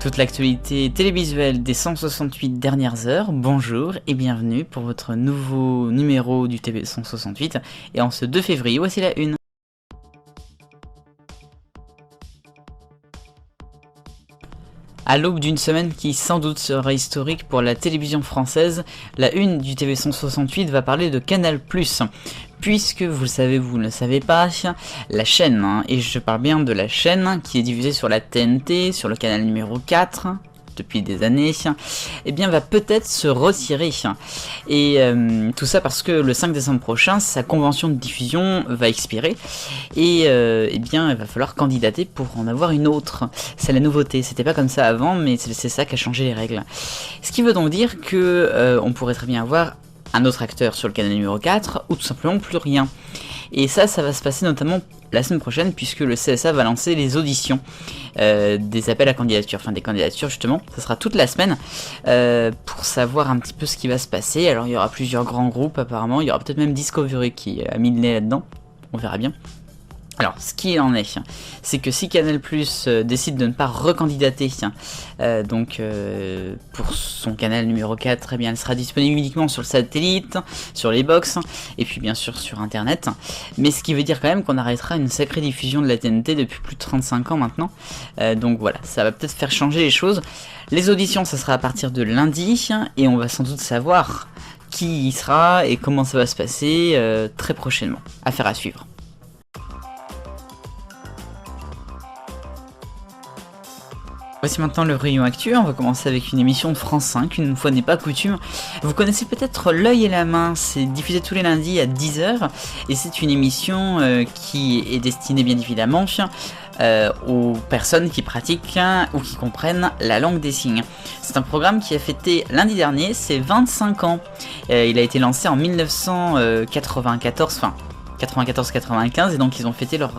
Toute l'actualité télévisuelle des 168 dernières heures, bonjour et bienvenue pour votre nouveau numéro du TV 168. Et en ce 2 février, voici la une. À l'aube d'une semaine qui sans doute sera historique pour la télévision française, la une du TV 168 va parler de Canal+. Puisque vous le savez, vous ne le savez pas, la chaîne, et je parle bien de la chaîne qui est diffusée sur la TNT, sur le canal numéro 4, depuis des années, eh bien va peut-être se retirer. Et tout ça parce que le 5 décembre prochain, sa convention de diffusion va expirer, et eh bien il va falloir candidater pour en avoir une autre. C'est la nouveauté, c'était pas comme ça avant, mais c'est ça qui a changé les règles. Ce qui veut donc dire que on pourrait très bien avoir un autre acteur sur le canal numéro 4, ou tout simplement plus rien. Et ça va se passer notamment la semaine prochaine, puisque le CSA va lancer les auditions des appels à candidature, enfin des candidatures justement, ça sera toute la semaine, pour savoir un petit peu ce qui va se passer. Alors il y aura plusieurs grands groupes apparemment, il y aura peut-être même Discovery qui a mis le nez là-dedans, on verra bien. Alors, ce qui en est, c'est que si Canal+ décide de ne pas recandidater pour son canal numéro 4, eh bien, elle sera disponible uniquement sur le satellite, sur les box, et puis bien sûr sur internet. Mais ce qui veut dire quand même qu'on arrêtera une sacrée diffusion de la TNT depuis plus de 35 ans maintenant. Donc voilà, ça va peut-être faire changer les choses. Les auditions, ça sera à partir de lundi, et on va sans doute savoir qui y sera et comment ça va se passer très prochainement. Affaire à suivre. Voici maintenant le rayon actu, on va commencer avec une émission de France 5, une fois n'est pas coutume. Vous connaissez peut-être L'Œil et la Main, c'est diffusé tous les lundis à 10h, et c'est une émission qui est destinée bien évidemment aux personnes qui pratiquent ou qui comprennent la langue des signes. C'est un programme qui a fêté lundi dernier ses 25 ans. Il a été lancé en 1994, enfin 94-95, et donc ils ont fêté leurs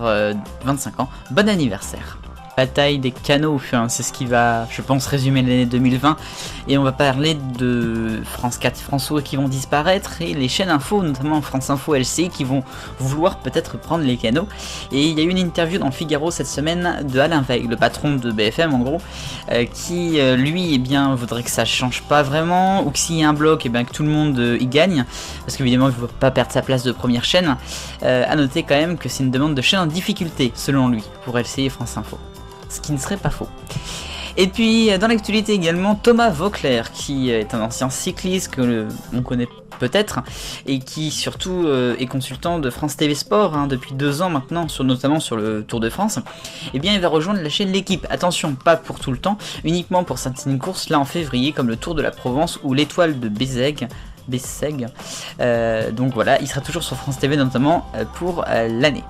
25 ans. Bon anniversaire! Bataille des canaux, c'est ce qui va, je pense, résumer l'année 2020, et on va parler de France 4, François qui vont disparaître, et les chaînes info, notamment France Info, LCI, qui vont vouloir peut-être prendre les canaux. Et il y a eu une interview dans Figaro cette semaine de Alain Veil, le patron de BFM en gros, qui lui, eh bien, voudrait que ça change pas vraiment, ou que s'il y a un bloc, eh bien, que tout le monde y gagne, parce qu'évidemment il ne veut pas perdre sa place de première chaîne. À noter quand même que c'est une demande de chaîne en difficulté, selon lui, pour LCI et France Info. Ce qui ne serait pas faux. Et puis dans l'actualité également, Thomas Voeckler, qui est un ancien cycliste que on connaît peut-être, et qui surtout est consultant de France TV Sport depuis 2 ans maintenant, notamment sur le Tour de France. Et bien il va rejoindre la chaîne L'Équipe. Attention, pas pour tout le temps, uniquement pour certaines courses là en février, comme le Tour de la Provence ou l'Étoile de Bessèges. Donc voilà, il sera toujours sur France TV notamment pour l'année.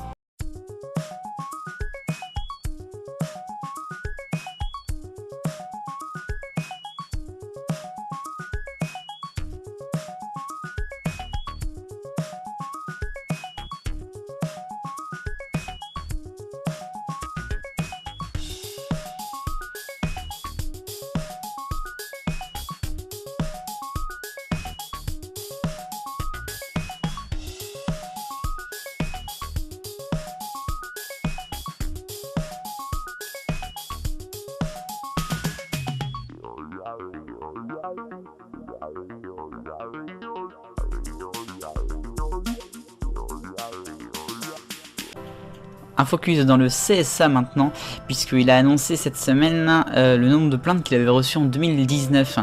Un focus dans le CSA maintenant, puisqu'il a annoncé cette semaine le nombre de plaintes qu'il avait reçues en 2019.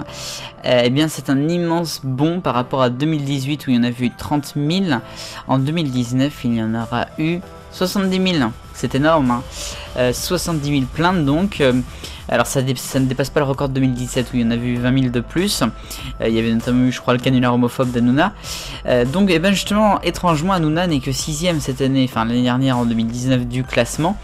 Eh bien c'est un immense bond par rapport à 2018 où il y en avait eu 30 000. En 2019 il y en aura eu 70 000, c'est énorme, 70 000 plaintes donc. Alors ça ne dépasse pas le record de 2017 où il y en avait eu 20 000 de plus. Il y avait notamment eu, je crois, le canular homophobe d'Hanouna. Donc et ben justement, étrangement, Hanouna n'est que 6ème cette année, enfin l'année dernière en 2019 du classement,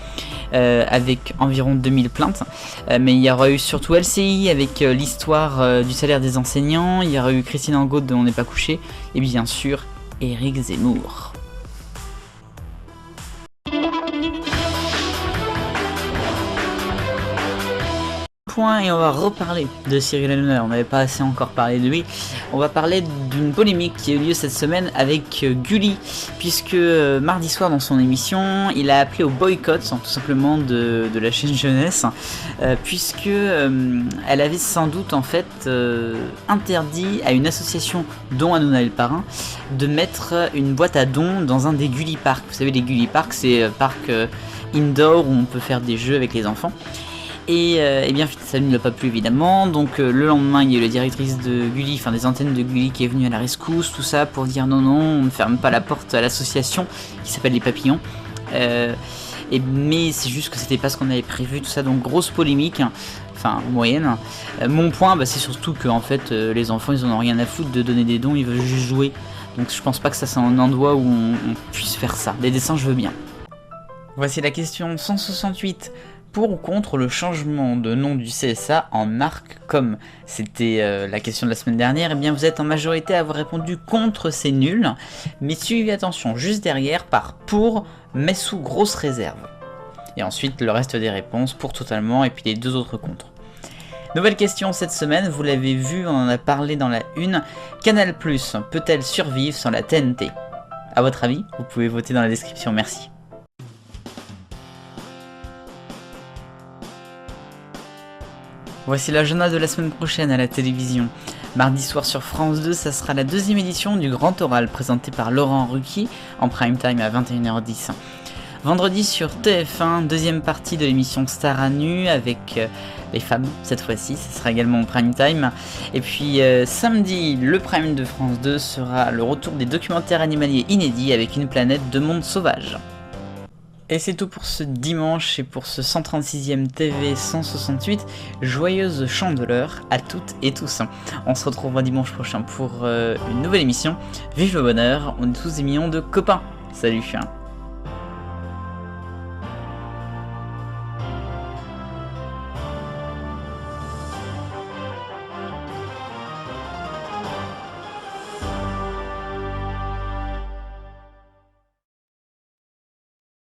avec environ 2000 plaintes. Mais il y aura eu surtout LCI avec l'histoire du salaire des enseignants, il y aura eu Christine Angot de On n'est pas couché, et bien sûr Éric Zemmour. point et on va reparler de Cyril Hanouna. On n'avait pas assez encore parlé de lui. On va parler d'une polémique qui a eu lieu cette semaine avec Gulli, puisque mardi soir dans son émission, il a appelé au boycott, tout simplement de la chaîne jeunesse, puisque elle avait sans doute en fait interdit à une association dont Hanouna est le parrain de mettre une boîte à dons dans un des Gulli Parks. Vous savez, les Gulli Parks, c'est parc indoor où on peut faire des jeux avec les enfants. Et bien ça ne lui a pas plu évidemment, donc le lendemain il y a eu la directrice de Gulli, enfin des antennes de Gulli qui est venue à la rescousse, tout ça pour dire non, on ne ferme pas la porte à l'association qui s'appelle les Papillons. Mais c'est juste que c'était pas ce qu'on avait prévu, tout ça, donc grosse polémique, enfin moyenne. Mon point, c'est surtout que en fait les enfants ils en ont rien à foutre de donner des dons, ils veulent juste jouer. Donc je pense pas que ça c'est un endroit où on puisse faire ça. Les dessins je veux bien. Voici la question 168. Pour ou contre le changement de nom du CSA en Arccom? C'était la question de la semaine dernière. Et bien vous êtes en majorité à avoir répondu contre, c'est nul. Mais suivez attention juste derrière par pour, mais sous grosse réserve. Et ensuite le reste des réponses pour totalement et puis les deux autres contre. Nouvelle question cette semaine, vous l'avez vu, on en a parlé dans la une. Canal+ peut-elle survivre sans la TNT? A votre avis? Vous pouvez voter dans la description, merci. Voici l'agenda de la semaine prochaine à la télévision. Mardi soir sur France 2, ça sera la deuxième édition du Grand Oral présenté par Laurent Ruquier en prime time à 21h10. Vendredi sur TF1, deuxième partie de l'émission Star à nu avec les femmes cette fois-ci, ça sera également en prime time. Et puis samedi, le prime de France 2 sera le retour des documentaires animaliers inédits avec une planète de monde sauvage. Et c'est tout pour ce dimanche et pour ce 136e TV 168. Joyeuse chandeleur à toutes et tous. On se retrouvera dimanche prochain pour une nouvelle émission. Vive le bonheur, on est tous des millions de copains. Salut.